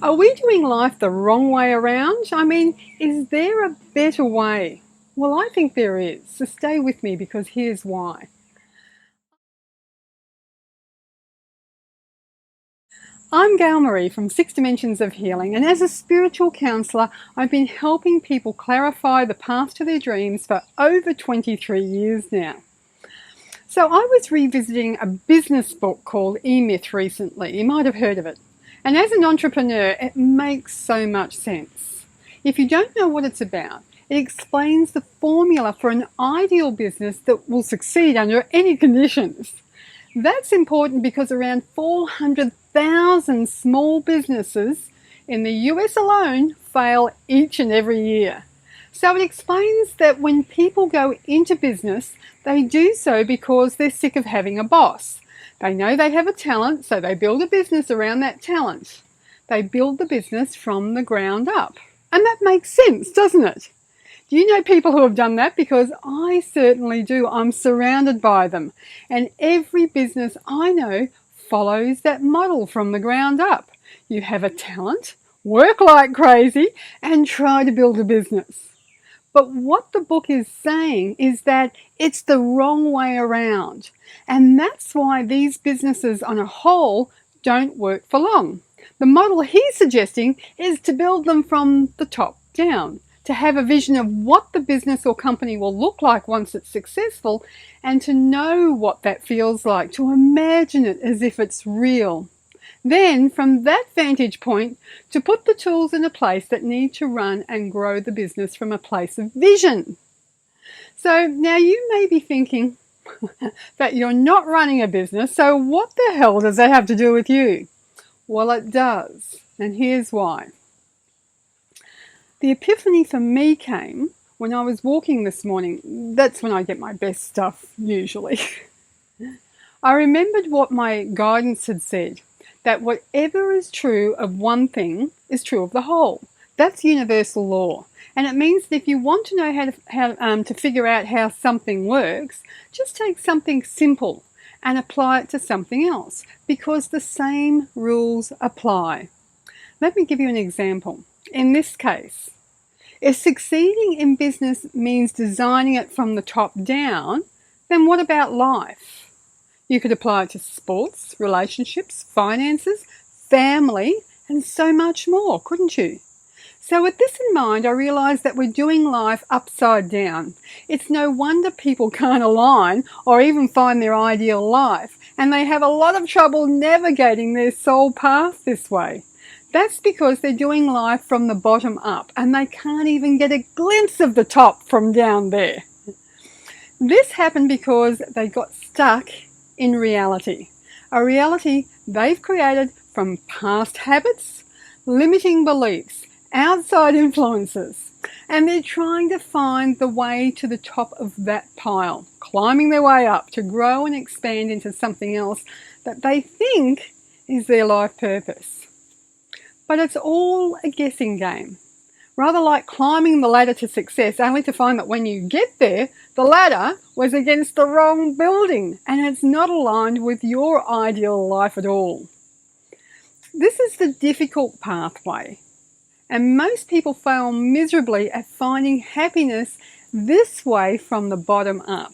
Are we doing life the wrong way around? I mean, is there a better way? Well, I think there is. So stay with me because here's why. I'm Gayle Maree from Six Dimensions of Healing, and as a spiritual counsellor, I've been helping people clarify the path to their dreams for over 23 years now. So I was revisiting a business book called E-Myth recently. You might have heard of it. And as an entrepreneur, it makes so much sense. If you don't know what it's about, it explains the formula for an ideal business that will succeed under any conditions. That's important because around 400,000 small businesses in the US alone fail each and every year. So it explains that when people go into business, they do so because they're sick of having a boss. They know they have a talent, so they build a business around that talent. They build the business from the ground up. And that makes sense, doesn't it? Do you know people who have done that? Because I certainly do. I'm surrounded by them. And every business I know follows that model from the ground up. You have a talent, work like crazy, and try to build a business. But what the book is saying is that it's the wrong way around. And that's why these businesses on a whole don't work for long. The model he's suggesting is to build them from the top down, to have a vision of what the business or company will look like once it's successful, and to know what that feels like, to imagine it as if it's real. Then, from that vantage point, to put the tools in a place that need to run and grow the business from a place of vision. So now you may be thinking that you're not running a business, so what the hell does that have to do with you? Well, it does, and here's why. The epiphany for me came when I was walking this morning. That's when I get my best stuff, usually. I remembered what my guidance had said, that whatever is true of one thing is true of the whole. That's universal law. And it means that if you want to know how to figure out how something works, just take something simple and apply it to something else, because the same rules apply. Let me give you an example. In this case, if succeeding in business means designing it from the top down, then what about life? You could apply it to sports, relationships, finances, family, and so much more, couldn't you? So with this in mind, I realised that we're doing life upside down. It's no wonder people can't align or even find their ideal life, and they have a lot of trouble navigating their soul path this way. That's because they're doing life from the bottom up, and they can't even get a glimpse of the top from down there. This happened because they got stuck in reality, a reality they've created from past habits, limiting beliefs, outside influences, and they're trying to find the way to the top of that pile, climbing their way up to grow and expand into something else that they think is their life purpose. But it's all a guessing game, rather like climbing the ladder to success, only to find that when you get there, the ladder was against the wrong building and it's not aligned with your ideal life at all. This is the difficult pathway, and most people fail miserably at finding happiness this way from the bottom up.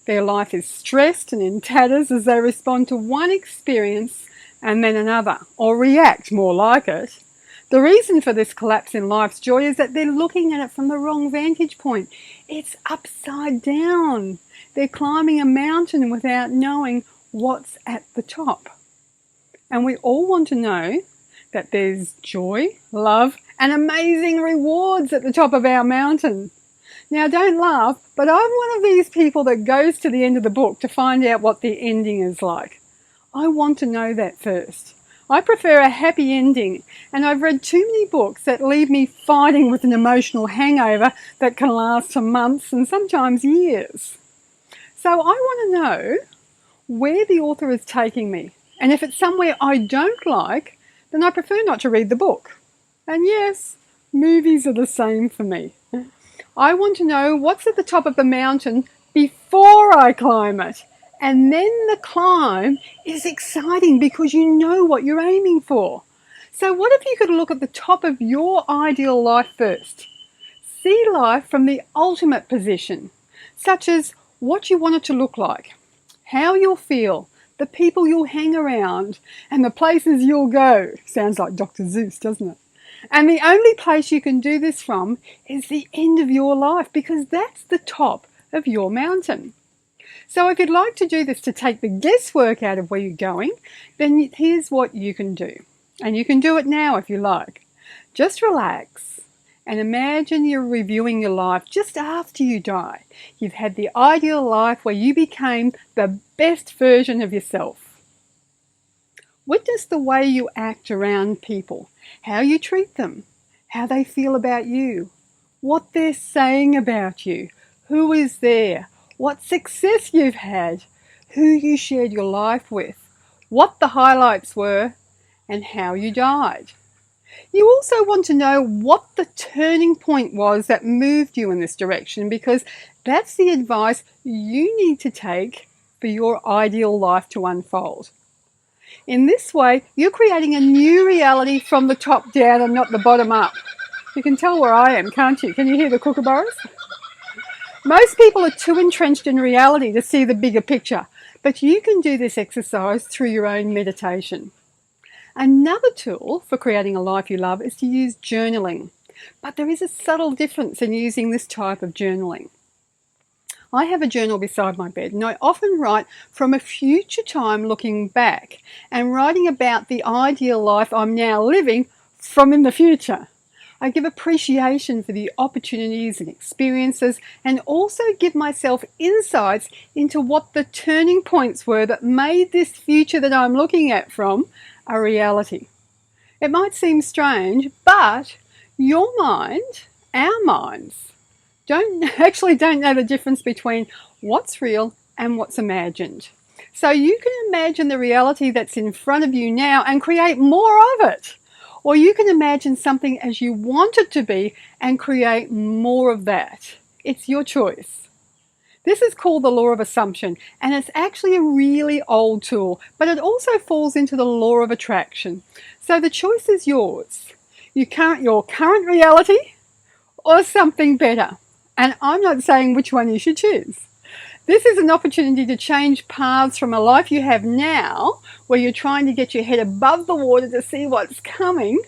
Their life is stressed and in tatters as they respond to one experience and then another, or react more like it. The reason for this collapse in life's joy is that they're looking at it from the wrong vantage point. It's upside down. They're climbing a mountain without knowing what's at the top. And we all want to know that there's joy, love, and amazing rewards at the top of our mountain. Now, don't laugh, but I'm one of these people that goes to the end of the book to find out what the ending is like. I want to know that first. I prefer a happy ending, and I've read too many books that leave me fighting with an emotional hangover that can last for months and sometimes years. So I want to know where the author is taking me, and if it's somewhere I don't like, then I prefer not to read the book. And yes, movies are the same for me. I want to know what's at the top of the mountain before I climb it. And then the climb is exciting because you know what you're aiming for. So what if you could look at the top of your ideal life first? See life from the ultimate position, such as what you want it to look like, how you'll feel, the people you'll hang around, and the places you'll go. Sounds like Dr. Seuss, doesn't it? And the only place you can do this from is the end of your life, because that's the top of your mountain. So if you'd like to do this to take the guesswork out of where you're going, then here's what you can do. And you can do it now if you like. Just relax and imagine you're reviewing your life just after you die. You've had the ideal life where you became the best version of yourself. Witness the way you act around people, how you treat them, how they feel about you, what they're saying about you, who is there, what success you've had, who you shared your life with, what the highlights were, and how you died. You also want to know what the turning point was that moved you in this direction, because that's the advice you need to take for your ideal life to unfold. In this way, you're creating a new reality from the top down and not the bottom up. You can tell where I am, can't you? Can you hear the kookaburras? Most people are too entrenched in reality to see the bigger picture, but you can do this exercise through your own meditation. Another tool for creating a life you love is to use journaling, but there is a subtle difference in using this type of journaling. I have a journal beside my bed, and I often write from a future time looking back and writing about the ideal life I'm now living from in the future. I give appreciation for the opportunities and experiences, and also give myself insights into what the turning points were that made this future that I'm looking at from a reality. It might seem strange, but your mind, our minds, don't know the difference between what's real and what's imagined. So you can imagine the reality that's in front of you now and create more of it. Or you can imagine something as you want it to be and create more of that. It's your choice. This is called the law of assumption, and it's actually a really old tool, but it also falls into the law of attraction. So the choice is yours. Your current reality or something better. And I'm not saying which one you should choose. This is an opportunity to change paths from a life you have now, where you're trying to get your head above the water to see what's coming,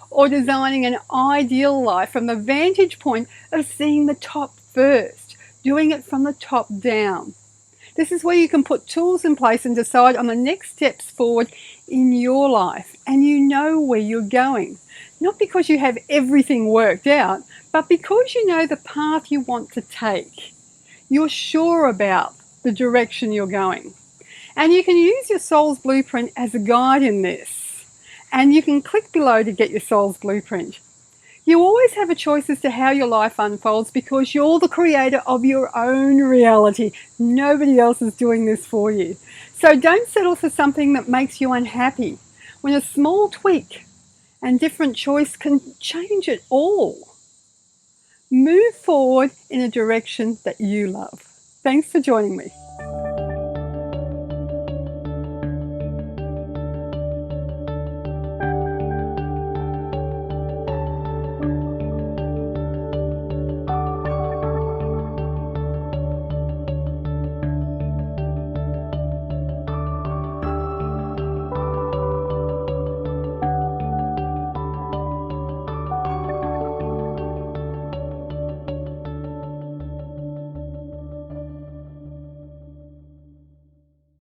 or designing an ideal life from the vantage point of seeing the top first, doing it from the top down. This is where you can put tools in place and decide on the next steps forward in your life, and you know where you're going. Not because you have everything worked out, but because you know the path you want to take. You're sure about the direction you're going. And you can use your soul's blueprint as a guide in this. And you can click below to get your soul's blueprint. You always have a choice as to how your life unfolds, because you're the creator of your own reality. Nobody else is doing this for you. So don't settle for something that makes you unhappy, when a small tweak and different choice can change it all. Move forward in a direction that you love. Thanks for joining me.